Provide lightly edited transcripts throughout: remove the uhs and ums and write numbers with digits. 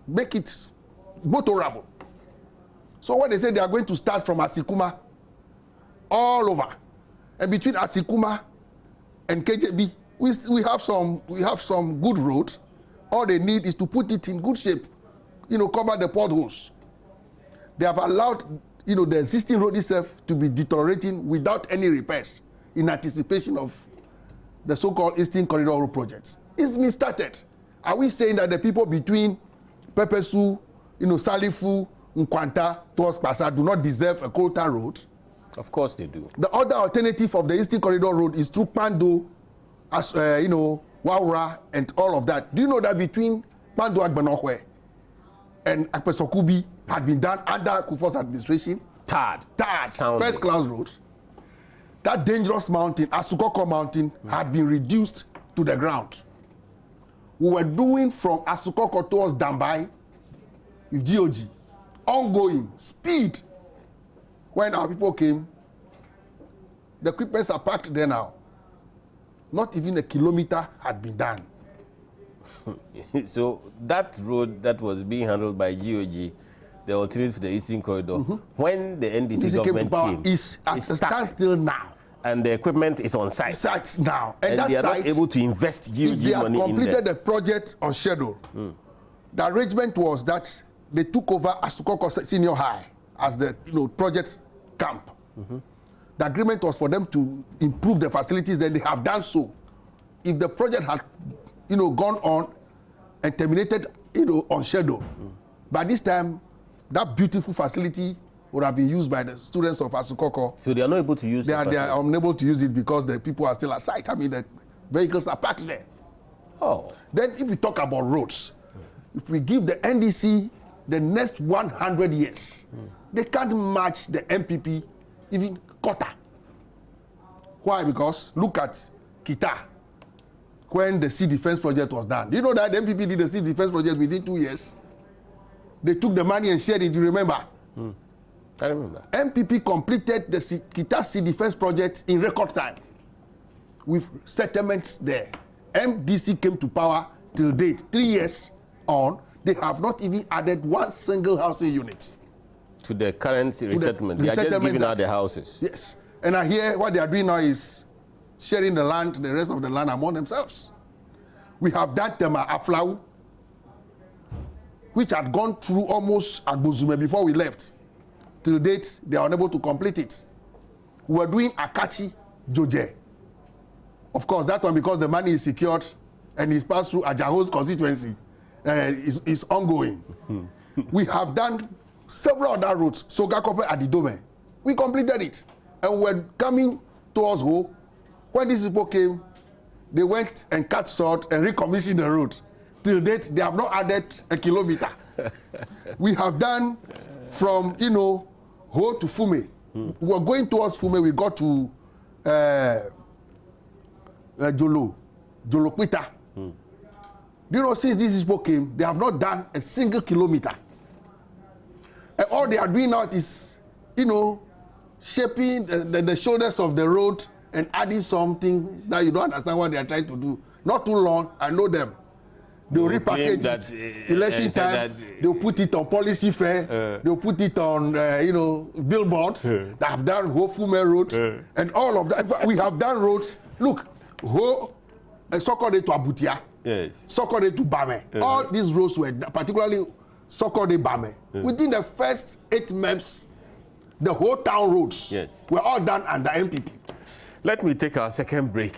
make it motorable. So when they say they are going to start from Asikuma all over, and between Asikuma and KJB, we have some good road. All they need is to put it in good shape, cover the potholes. They have allowed, the existing road itself to be deteriorating without any repairs in anticipation of the so-called Eastern Corridor Road projects. It's been started. Are we saying that the people between Pepesu, Salifu, Nkwanta, towards Pasa do not deserve a coal tar road? Of course they do. The other alternative of the Eastern Corridor Road is through Pando, Waura, and all of that. Do you know that between Pando Agbanohwe and Akpesokubi had been done under Kufuor's administration? Tad. First class road. That dangerous mountain, Asukoko Mountain, had been reduced to the ground. We were doing from Asukoko towards Dambai with GOG, ongoing, speed. When our people came, the equipments are packed there now. Not even a kilometer had been done. So that road that was being handled by GOG, the alternative to the Eastern Corridor, when the NDC government came, is at a standstill now. And the equipment is on site. Sites now. And that they are site, not able to invest GOG money in there. If they had completed the project on schedule, the arrangement was that they took over Asukoko Senior High as the project camp. The agreement was for them to improve the facilities, then they have done so. If the project had gone on and terminated on schedule, by this time that beautiful facility would have been used by the students of Asukoko. So they are not able to use it? They are unable to use it because the people are still at site. I mean, the vehicles are parked there. Oh. Then if we talk about roads, if we give the NDC the next 100 years, they can't match the MPP even quarter. Why? Because look at Kita, when the sea defense project was done. Do you know that the MPP did the sea defense project within 2 years? They took the money and shared it, you remember? I remember. MPP completed the Kita Sea Defense project in record time with settlements there. MDC came to power till date. 3 years on, they have not even added one single housing unit to the current resettlement. They are just giving out the houses. Yes. And I hear what they are doing now is sharing the land, the rest of the land among themselves. We have that Tema Aflau, which had gone through almost Agbozume before we left. Till date, they are unable to complete it. We were doing Akachi Joje. Of course, that one, because the money is secured and is passed through Ajaho's constituency, is ongoing. We have done several other roads. Sogakope Adidome. We completed it. And we're coming towards Ho. When these people came, they went and cut salt and recommissioned the road. Till date, they have not added a kilometer. We have done from, Ho to Fume. We were going towards Fume, we got to Jolopita. Do you know, since these people came, they have not done a single kilometer. And all they are doing now is, shaping the shoulders of the road and adding something that you don't understand what they are trying to do. Not too long, I know them. They'll repackage it. Election time, they'll put it on policy fair, they'll put it on, billboards that have done Ho-Fume Road, and all of that. We have done roads. Look, Sokode to Abutia, Sokode to Bame. All these roads were, particularly Sokode Bame. Within the first 8 months, the whole town roads were all done under MPP. Let me take our second break.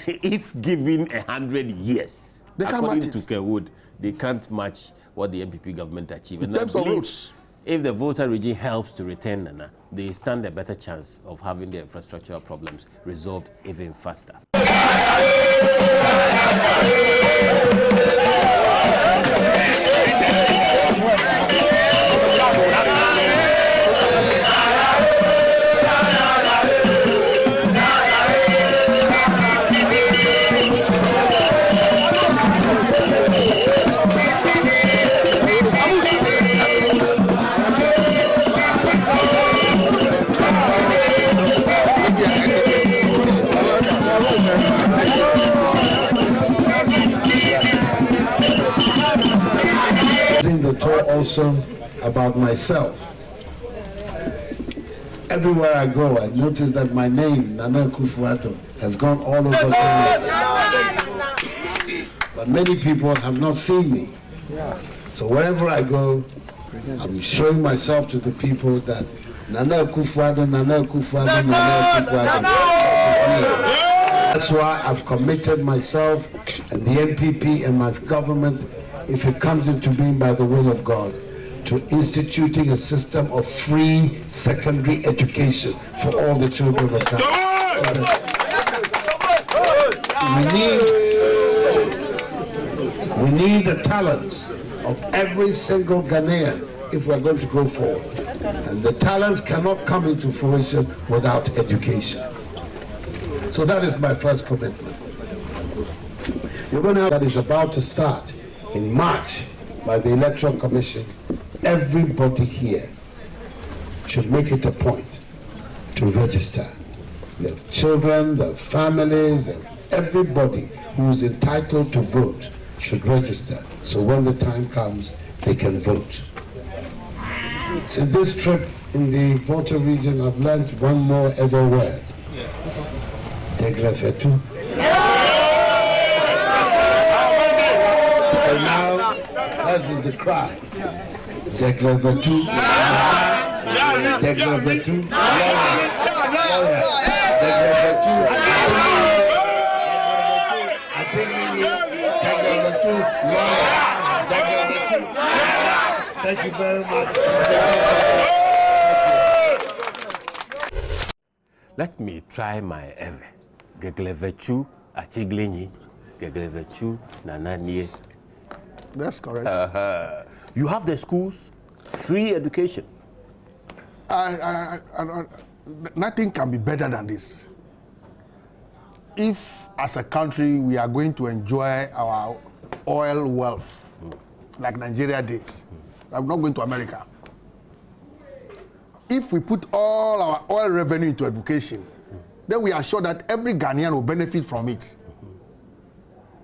If given 100 years, according to Kerwood, they can't match what the MPP government achieved. In terms of roads. If the voter regime helps to retain Nana, they stand a better chance of having their infrastructural problems resolved even faster. Yeah. In the tour also about myself. Everywhere I go, I notice that my name, Nana Akufo-Addo, has gone all over the world. But many people have not seen me. So wherever I go, I'm showing myself to the people that Nana Akufo-Addo, Nana Akufo-Addo, Nana Akufo-Addo. That's why I've committed myself and the NPP and my government, if it comes into being by the will of God, to instituting a system of free secondary education for all the children of Ghana. We need the talents of every single Ghanaian if we're going to go forward. And the talents cannot come into fruition without education. So that is my first commitment. You're going to have that is about to start in March by the Electoral Commission. Everybody here should make it a point to register. The children, the families, and everybody who is entitled to vote should register. So when the time comes, they can vote. So this trip in the Volta region, I've learned one more ever word. Degrefetu. So now, as is the cry. Degrefetu. Degrefetu. Degrefetu. Thank you very much. Let me try my ever. Geglevechu achiglenyi. Geglevechu nananie. That's correct. You have the schools, free education. Nothing can be better than this. If, as a country, we are going to enjoy our oil wealth, like Nigeria did, I'm not going to America. If we put all our oil revenue into education, then we are sure that every Ghanaian will benefit from it.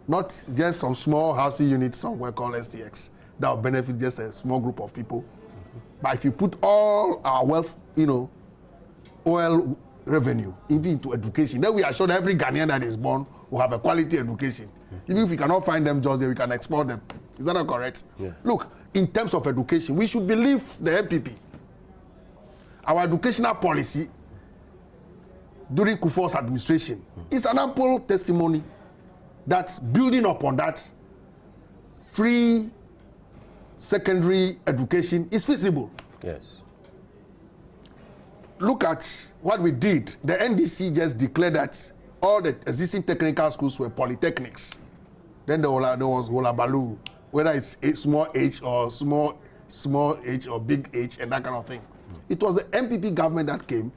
Not just some small housing units somewhere called STX that will benefit just a small group of people. But if you put all our wealth, oil revenue even into education, then we are sure that every Ghanaian that is born will have a quality education. Even if we cannot find them jobs there, we can export them. Is that not correct? Yeah. Look, in terms of education, we should believe the MPP. Our educational policy during Kufuor's administration is an ample testimony that building upon that, free secondary education is feasible. Yes. Look at what we did. The NDC just declared that all the existing technical schools were polytechnics. Then there was Wolabalu, whether it's a small h or small h or big h and that kind of thing. It was the MPP government that came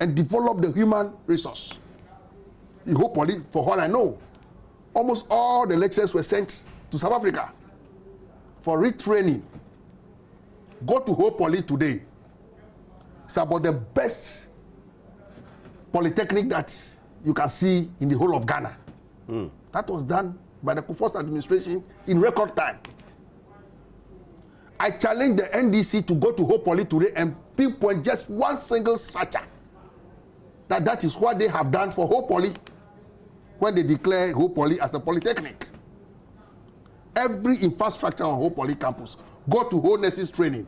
and developed the human resource. Hopefully, for what I know, almost all the lecturers were sent to South Africa for retraining. Go to Hope Poly today. It's about the best polytechnic that you can see in the whole of Ghana. That was done by the Kufuor's administration in record time. I challenge the NDC to go to Hope Poly today and pinpoint just one single structure. That is what they have done for Hope Poly when they declare Hope Poly as a polytechnic. Every infrastructure on Hope Poly campus, go to whole nurses training.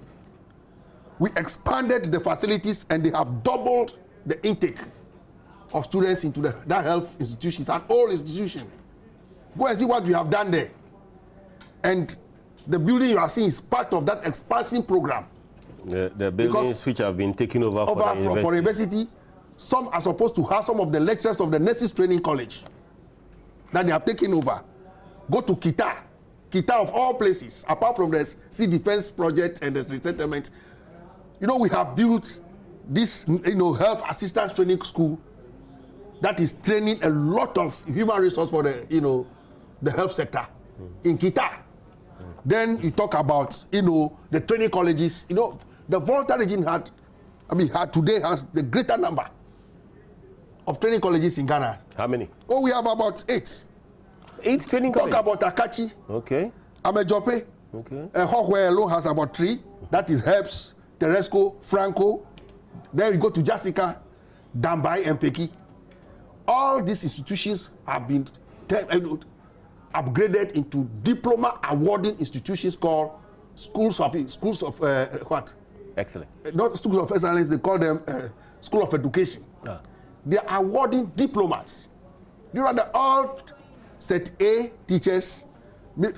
We expanded the facilities and they have doubled the intake of students into that health institution. It's an old institution. Go and see what we have done there. And the building you are seeing is part of that expansion program. The buildings which have been taken over for the university. Some are supposed to have some of the lectures of the nurses training college that they have taken over. Go to Kita. Kita of all places, apart from the sea defense project and the resettlement. We have built this health assistance training school that is training a lot of human resource for the health sector in Kita. Then you talk about the training colleges. The Volta region today has the greater number of training colleges in Ghana. How many? Oh, we have about 8. 8 training colleges? Talk about Akachi. Okay. Amejope. Okay. Hawkway alone has about 3. That is Herbs, Teresco, Franco. Then you go to Jessica, Dambai, and Peki. All these institutions have been upgraded into diploma awarding institutions called schools of what? Excellence. Not schools of excellence. They call them school of education. Ah. They are awarding diplomas. You know that all set A teachers,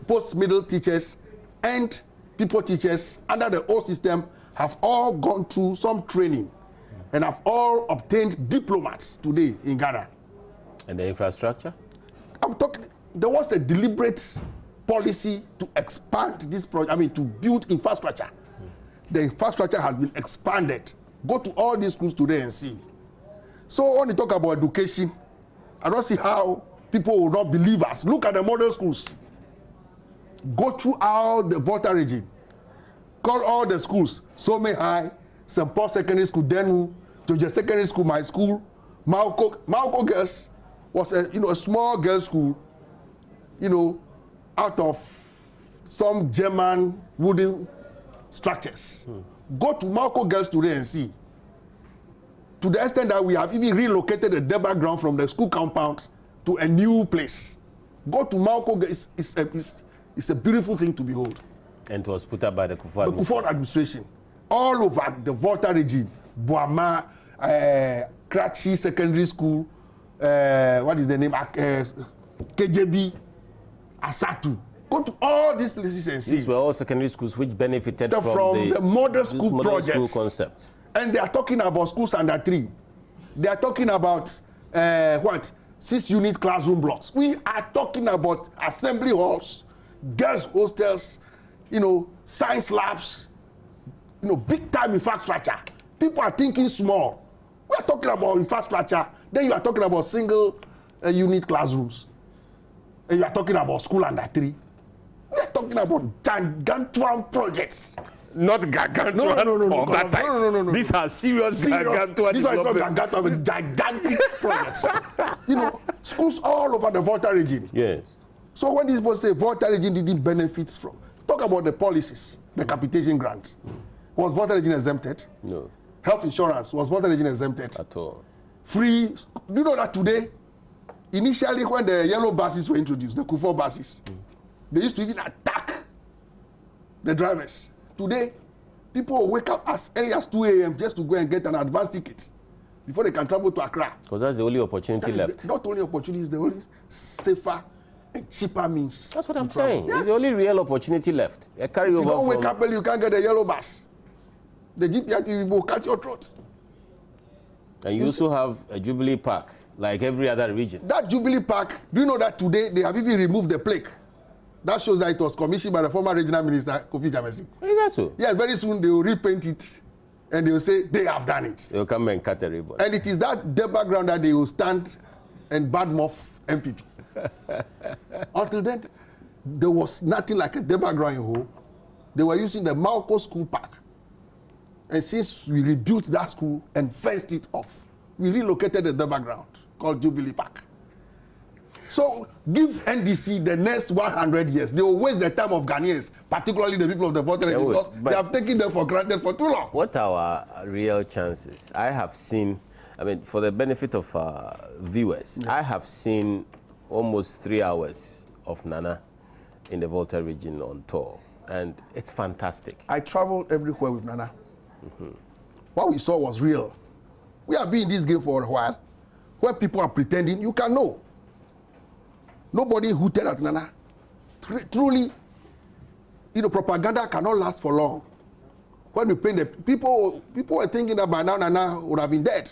post-middle teachers, and people teachers under the old system have all gone through some training and have all obtained diplomas today in Ghana. And the infrastructure? I'm talking, there was a deliberate policy to expand this project, to build infrastructure. The infrastructure has been expanded. Go to all these schools today and see. So when you talk about education, I don't see how people will not believe us. Look at the model schools. Go through all the Volta region. Call all the schools. Some High, St. Paul Secondary School, Denu, Georgia Secondary School, my school. Mauko Girls was a small girls' school, out of some German wooden structures. Go to Mauko Girls today and see. To the extent that we have even relocated the debug ground from the school compound to a new place. Go to Mauko Girls. It's a beautiful thing to behold. And it was put up by the Kufuor administration. All over the Volta region, Boama, Kratchi Secondary School, what is the name? KJB, Asatu. Go to all these places and see. These were all secondary schools which benefited from the model school projects. School concept. And they are talking about schools under 3. They are talking about 6-unit classroom blocks. We are talking about assembly halls, girls' hostels, science labs, big time infrastructure. People are thinking small. We are talking about infrastructure. Then you are talking about single unit classrooms. And you are talking about school under 3. We are talking about gargantuan projects. Not gargantuan no, of that type. No. These are serious gargantuan. These are not gargantuan, but gigantic projects. Schools all over the Volta region. Yes. So when these people say Volta region didn't benefit from, talk about the policies, the capitation grant. Was Volta region exempted? No. Health insurance, was Volta region exempted? At all. Free, do you know that today, initially when the yellow buses were introduced, the Kufuor buses, they used to even attack the drivers. Today, people will wake up as early as 2 a.m. just to go and get an advance ticket before they can travel to Accra. Because that's the only opportunity left. Not only opportunity, it's the only safer and cheaper means. That's what I'm saying. Yes. It's the only real opportunity left. If you don't wake up early, you can't get the yellow bus. The GPRT will cut your throat. And you also have a Jubilee Park, like every other region. That Jubilee Park, do you know that today they have even removed the plaque? That shows that it was commissioned by the former regional minister, Kofi Jamesi. Is that so? Yes, very soon they will repaint it and they will say they have done it. They will come and cut a ribbon. And it is that background that they will stand and badmouth MPP. Until then, there was nothing like a background in Ho. They were using the Mauko School Park. And since we rebuilt that school and fenced it off, we relocated the background called Jubilee Park. So give NDC the next 100 years. They will waste the time of Ghanaians, particularly the people of the Volta region, because they have taken them for granted for too long. What are our real chances? I have seen, for the benefit of viewers, I have seen almost 3 hours of Nana in the Volta region on tour, and it's fantastic. I traveled everywhere with Nana. What we saw was real. We have been in this game for a while. When people are pretending, you can know. Nobody hooted at Nana. Truly, propaganda cannot last for long. When we paint the people were thinking that by now Nana would have been dead.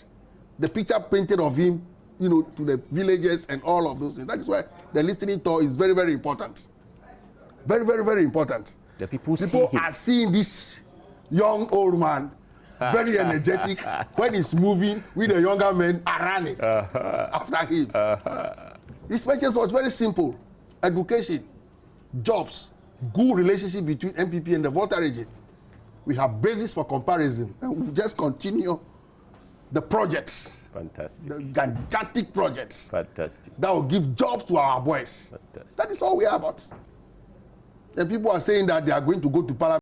The picture painted of him, to the villagers and all of those things. That is why the listening tour is very, very important. Very, very, very important. The people are seeing this young old man, very energetic. When he's moving, with the younger men are running after him. His message was very simple. Education, jobs, good relationship between MPP and the Volta region. We have basis for comparison. And we just continue the projects. Fantastic. The gigantic projects. Fantastic. That will give jobs to our boys. Fantastic. That is all we are about. And people are saying that they are going to go to parliament.